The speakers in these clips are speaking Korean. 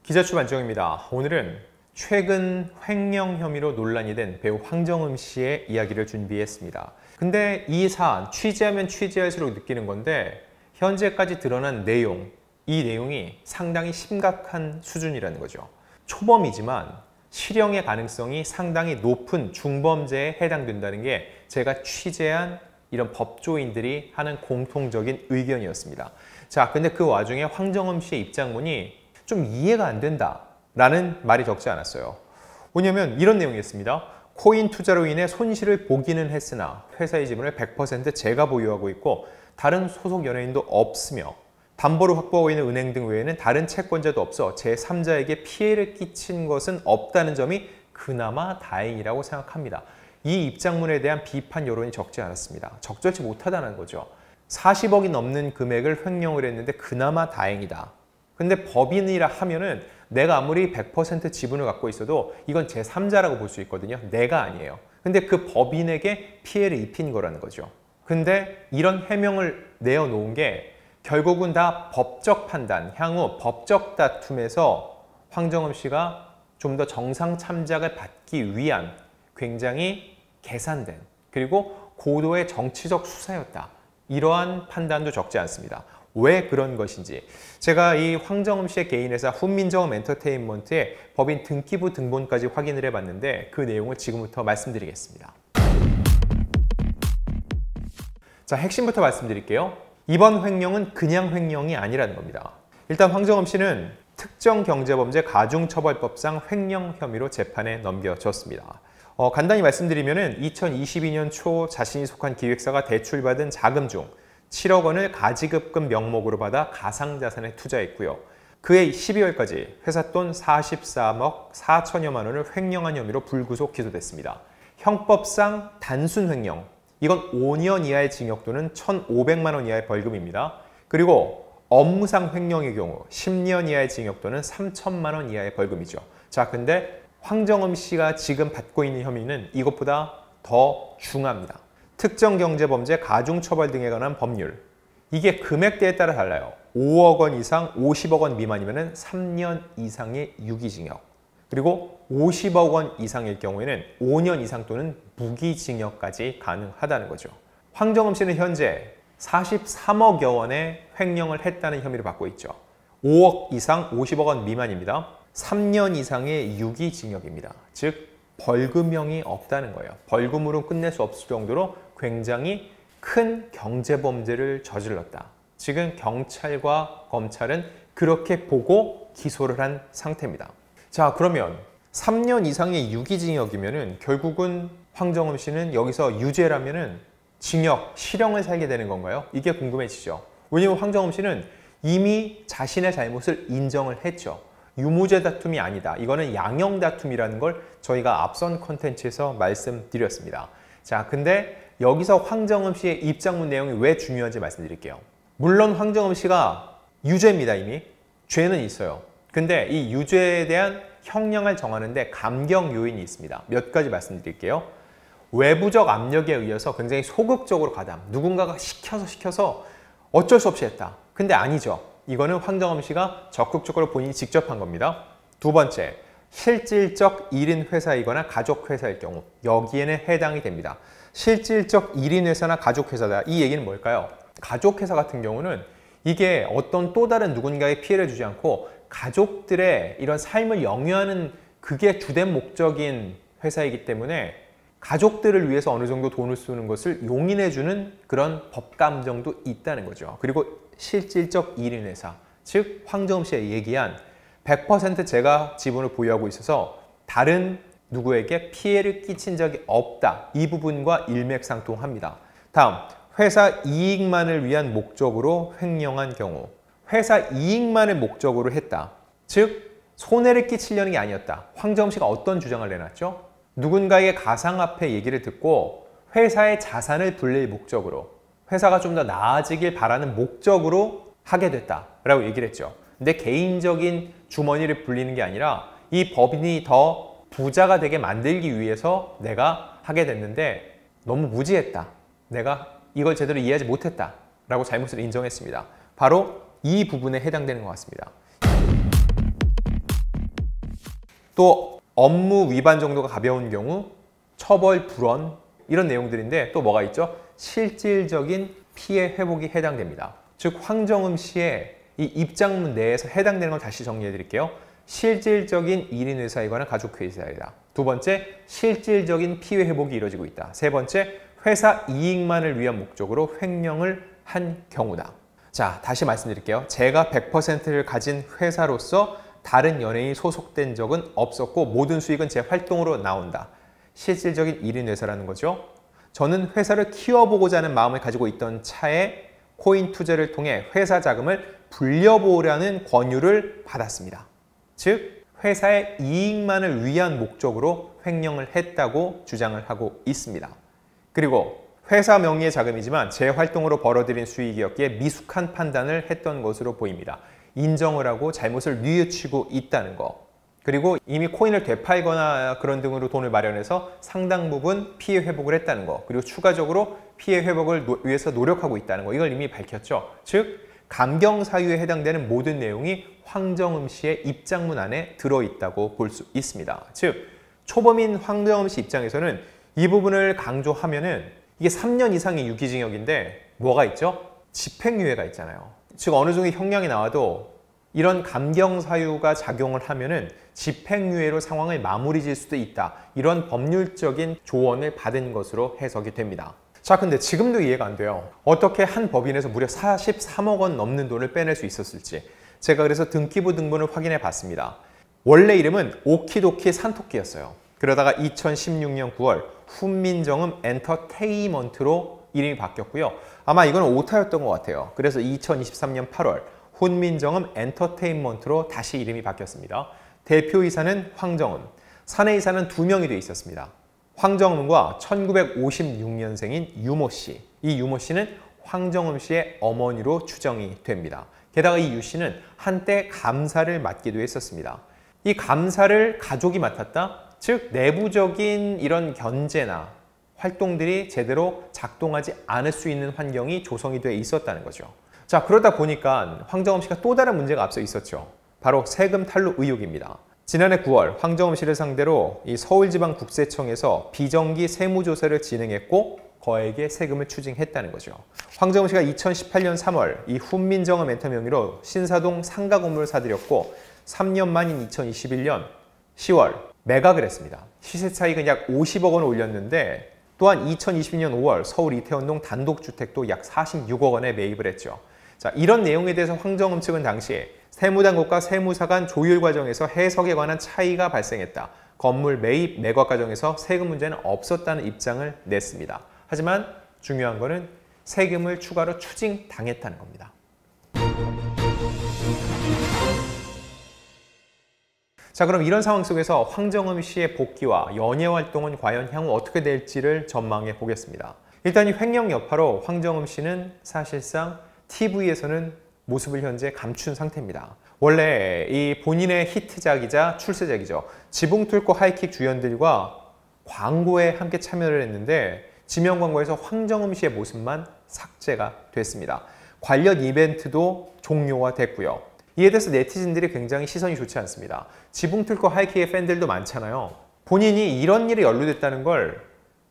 기자추 안정입니다. 오늘은 최근 횡령 혐의로 논란이 된 배우 황정음 씨의 이야기를 준비했습니다. 근데 이 사안, 취재하면 취재할수록 느끼는 건데 현재까지 드러난 내용, 이 내용이 상당히 심각한 수준이라는 거죠. 초범이지만 실형의 가능성이 상당히 높은 중범죄에 해당된다는 게 제가 취재한 이런 법조인들이 하는 공통적인 의견이었습니다. 자, 근데 그 와중에 황정음 씨의 입장문이 좀 이해가 안 된다 라는 말이 적지 않았어요. 뭐냐면 이런 내용이었습니다. 코인 투자로 인해 손실을 보기는 했으나 회사의 지분을 100% 제가 보유하고 있고 다른 소속 연예인도 없으며 담보를 확보하고 있는 은행 등 외에는 다른 채권자도 없어 제3자에게 피해를 끼친 것은 없다는 점이 그나마 다행이라고 생각합니다. 이 입장문에 대한 비판 여론이 적지 않았습니다. 적절치 못하다는 거죠. 40억이 넘는 금액을 횡령을 했는데 그나마 다행이다. 근데 법인이라 하면은 내가 아무리 100% 지분을 갖고 있어도 이건 제3자라고 볼 수 있거든요. 내가 아니에요. 근데 그 법인에게 피해를 입힌 거라는 거죠. 근데 이런 해명을 내어놓은 게 결국은 다 법적 판단, 향후 법적 다툼에서 황정음 씨가 좀 더 정상 참작을 받기 위한 굉장히 계산된 그리고 고도의 정치적 수사였다. 이러한 판단도 적지 않습니다. 왜 그런 것인지 제가 이 황정음 씨의 개인 회사 훈민정음 엔터테인먼트의 법인 등기부 등본까지 확인을 해봤는데 그 내용을 지금부터 말씀드리겠습니다. 자, 핵심부터 말씀드릴게요. 이번 횡령은 그냥 횡령이 아니라는 겁니다. 일단 황정음 씨는 특정경제범죄 가중처벌법상 횡령 혐의로 재판에 넘겨졌습니다. 간단히 말씀드리면 2022년 초 자신이 속한 기획사가 대출받은 자금 중 7억 원을 가지급금 명목으로 받아 가상자산에 투자했고요. 그해 12월까지 회사 돈 43억 4천여만 원을 횡령한 혐의로 불구속 기소됐습니다. 형법상 단순 횡령, 이건 5년 이하의 징역 또는 1,500만 원 이하의 벌금입니다. 그리고 업무상 횡령의 경우 10년 이하의 징역 또는 3천만 원 이하의 벌금이죠. 자, 근데 황정음 씨가 지금 받고 있는 혐의는 이것보다 더 중합니다. 특정경제범죄 가중처벌 등에 관한 법률. 이게 금액대에 따라 달라요. 5억 원 이상 50억 원 미만이면 3년 이상의 유기징역. 그리고 50억 원 이상일 경우에는 5년 이상 또는 무기징역까지 가능하다는 거죠. 황정음 씨는 현재 43억여 원의 횡령을 했다는 혐의를 받고 있죠. 5억 이상 50억 원 미만입니다. 3년 이상의 유기징역입니다. 즉 벌금형이 없다는 거예요. 벌금으로 끝낼 수 없을 정도로 굉장히 큰 경제범죄를 저질렀다. 지금 경찰과 검찰은 그렇게 보고 기소를 한 상태입니다. 자, 그러면 3년 이상의 유기징역이면은 결국은 황정음 씨는 여기서 유죄라면은 징역, 실형을 살게 되는 건가요? 이게 궁금해지죠. 왜냐면 황정음 씨는 이미 자신의 잘못을 인정을 했죠. 유무죄 다툼이 아니다. 이거는 양형 다툼이라는 걸 저희가 앞선 콘텐츠에서 말씀드렸습니다. 자, 근데 여기서 황정음 씨의 입장문 내용이 왜 중요한지 말씀드릴게요. 물론 황정음 씨가 유죄입니다. 이미. 죄는 있어요. 근데 이 유죄에 대한 형량을 정하는데 감경 요인이 있습니다. 몇 가지 말씀드릴게요. 외부적 압력에 의해서 굉장히 소극적으로 가담. 누군가가 시켜서 어쩔 수 없이 했다. 근데 아니죠. 이거는 황정음 씨가 적극적으로 본인이 직접 한 겁니다. 두 번째, 실질적 1인 회사이거나 가족 회사일 경우 여기에는 해당이 됩니다. 실질적 1인 회사나 가족 회사다. 이 얘기는 뭘까요? 가족 회사 같은 경우는 이게 어떤 또 다른 누군가에 피해를 주지 않고 가족들의 이런 삶을 영위하는 그게 주된 목적인 회사이기 때문에 가족들을 위해서 어느 정도 돈을 쓰는 것을 용인해주는 그런 법감정도 있다는 거죠. 그리고 실질적 1인 회사, 즉 황정음 씨가 얘기한 100% 제가 지분을 보유하고 있어서 다른 누구에게 피해를 끼친 적이 없다. 이 부분과 일맥상통합니다. 다음, 회사 이익만을 위한 목적으로 횡령한 경우. 회사 이익만을 목적으로 했다. 즉 손해를 끼치려는 게 아니었다. 황정음 씨가 어떤 주장을 내놨죠? 누군가에게 가상화폐 얘기를 듣고 회사의 자산을 불릴 목적으로, 회사가 좀 더 나아지길 바라는 목적으로 하게 됐다라고 얘기를 했죠. 근데 개인적인 주머니를 불리는 게 아니라 이 법인이 더 부자가 되게 만들기 위해서 내가 하게 됐는데 너무 무지했다. 내가 이걸 제대로 이해하지 못했다 라고 잘못을 인정했습니다. 바로 이 부분에 해당되는 것 같습니다. 또 업무 위반 정도가 가벼운 경우 처벌 불원 이런 내용들인데 또 뭐가 있죠? 실질적인 피해 회복이 해당됩니다. 즉 황정음 씨의 이 입장문 내에서 해당되는 걸 다시 정리해 드릴게요. 실질적인 1인 회사에 관한 가족회사이다. 두 번째, 실질적인 피해 회복이 이루어지고 있다. 세 번째, 회사 이익만을 위한 목적으로 횡령을 한 경우다. 자, 다시 말씀드릴게요. 제가 100%를 가진 회사로서 다른 연예인이 소속된 적은 없었고 모든 수익은 제 활동으로 나온다. 실질적인 1인 회사라는 거죠. 저는 회사를 키워보고자 하는 마음을 가지고 있던 차에 코인 투자를 통해 회사 자금을 불려보라는 권유를 받았습니다. 즉, 회사의 이익만을 위한 목적으로 횡령을 했다고 주장을 하고 있습니다. 그리고 회사 명의의 자금이지만 제 활동으로 벌어들인 수익이었기에 미숙한 판단을 했던 것으로 보입니다. 인정을 하고 잘못을 뉘우치고 있다는 거. 그리고 이미 코인을 되팔거나 그런 등으로 돈을 마련해서 상당 부분 피해 회복을 했다는 거. 그리고 추가적으로 피해 회복을 위해서 노력하고 있다는 거. 이걸 이미 밝혔죠. 즉, 감경 사유에 해당되는 모든 내용이 황정음 씨의 입장문 안에 들어있다고 볼 수 있습니다. 즉, 초범인 황정음 씨 입장에서는 이 부분을 강조하면은 이게 3년 이상의 유기징역인데 뭐가 있죠? 집행유예가 있잖아요. 즉, 어느 정도의 형량이 나와도 이런 감경 사유가 작용을 하면은 집행유예로 상황을 마무리 질 수도 있다. 이런 법률적인 조언을 받은 것으로 해석이 됩니다. 자, 근데 지금도 이해가 안 돼요. 어떻게 한 법인에서 무려 43억 원 넘는 돈을 빼낼 수 있었을지. 제가 그래서 등기부 등본을 확인해 봤습니다. 원래 이름은 오키도키 산토끼였어요. 그러다가 2016년 9월 훈민정음 엔터테인먼트로 이름이 바뀌었고요. 아마 이건 오타였던 것 같아요. 그래서 2023년 8월 훈민정음 엔터테인먼트로 다시 이름이 바뀌었습니다. 대표이사는 황정음, 사내이사는 2명이 되어 있었습니다. 황정음과 1956년생인 유모 씨. 이 유모 씨는 황정음 씨의 어머니로 추정이 됩니다. 게다가 이 유 씨는 한때 감사를 맡기도 했었습니다. 이 감사를 가족이 맡았다? 즉, 내부적인 이런 견제나 활동들이 제대로 작동하지 않을 수 있는 환경이 조성이 돼 있었다는 거죠. 자, 그러다 보니까 황정음 씨가 또 다른 문제가 앞서 있었죠. 바로 세금 탈루 의혹입니다. 지난해 9월 황정음 씨를 상대로 이 서울지방국세청에서 비정기 세무조사를 진행했고 거액의 세금을 추징했다는 거죠. 황정음 씨가 2018년 3월 이 훈민정음 엔터 명의로 신사동 상가 건물을 사들였고 3년 만인 2021년 10월 매각을 했습니다. 시세 차익은 약 50억 원을 올렸는데 또한 2022년 5월 서울 이태원동 단독주택도 약 46억 원에 매입을 했죠. 자, 이런 내용에 대해서 황정음 측은 당시에 세무당국과 세무사 간 조율 과정에서 해석에 관한 차이가 발생했다. 건물 매입, 매각 과정에서 세금 문제는 없었다는 입장을 냈습니다. 하지만 중요한 거는 세금을 추가로 추징당했다는 겁니다. 자, 그럼 이런 상황 속에서 황정음 씨의 복귀와 연예 활동은 과연 향후 어떻게 될지를 전망해 보겠습니다. 일단 이 횡령 여파로 황정음 씨는 사실상 TV에서는 모습을 현재 감춘 상태입니다. 원래 이 본인의 히트작이자 출세작이죠. 지붕 뚫고 하이킥 주연들과 광고에 함께 참여를 했는데 지명 광고에서 황정음 씨의 모습만 삭제가 됐습니다. 관련 이벤트도 종료가 됐고요. 이에 대해서 네티즌들이 굉장히 시선이 좋지 않습니다. 지붕 뚫고 하이킥의 팬들도 많잖아요. 본인이 이런 일에 연루됐다는 걸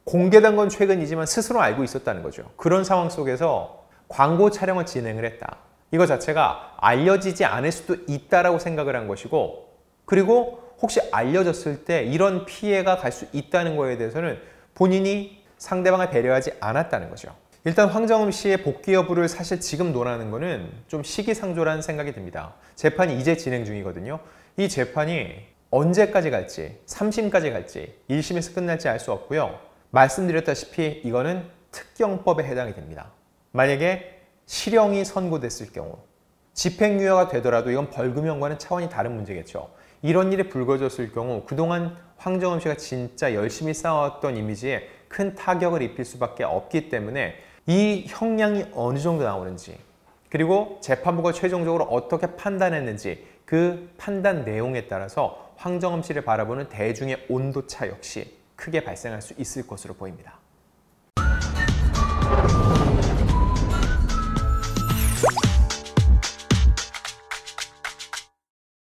공개된 건 최근이지만 스스로 알고 있었다는 거죠. 그런 상황 속에서 광고 촬영을 진행을 했다. 이거 자체가 알려지지 않을 수도 있다라고 생각을 한 것이고, 그리고 혹시 알려졌을 때 이런 피해가 갈 수 있다는 거에 대해서는 본인이 상대방을 배려하지 않았다는 거죠. 일단 황정음 씨의 복귀 여부를 사실 지금 논하는 거는 좀 시기상조라는 생각이 듭니다. 재판이 이제 진행 중이거든요. 이 재판이 언제까지 갈지, 3심까지 갈지, 1심에서 끝날지 알 수 없고요. 말씀드렸다시피 이거는 특경법에 해당이 됩니다. 만약에 실형이 선고됐을 경우 집행유예가 되더라도 이건 벌금형과는 차원이 다른 문제겠죠. 이런 일이 불거졌을 경우 그동안 황정음 씨가 진짜 열심히 쌓아왔던 이미지에 큰 타격을 입힐 수밖에 없기 때문에 이 형량이 어느 정도 나오는지, 그리고 재판부가 최종적으로 어떻게 판단했는지 그 판단 내용에 따라서 황정음 씨를 바라보는 대중의 온도차 역시 크게 발생할 수 있을 것으로 보입니다.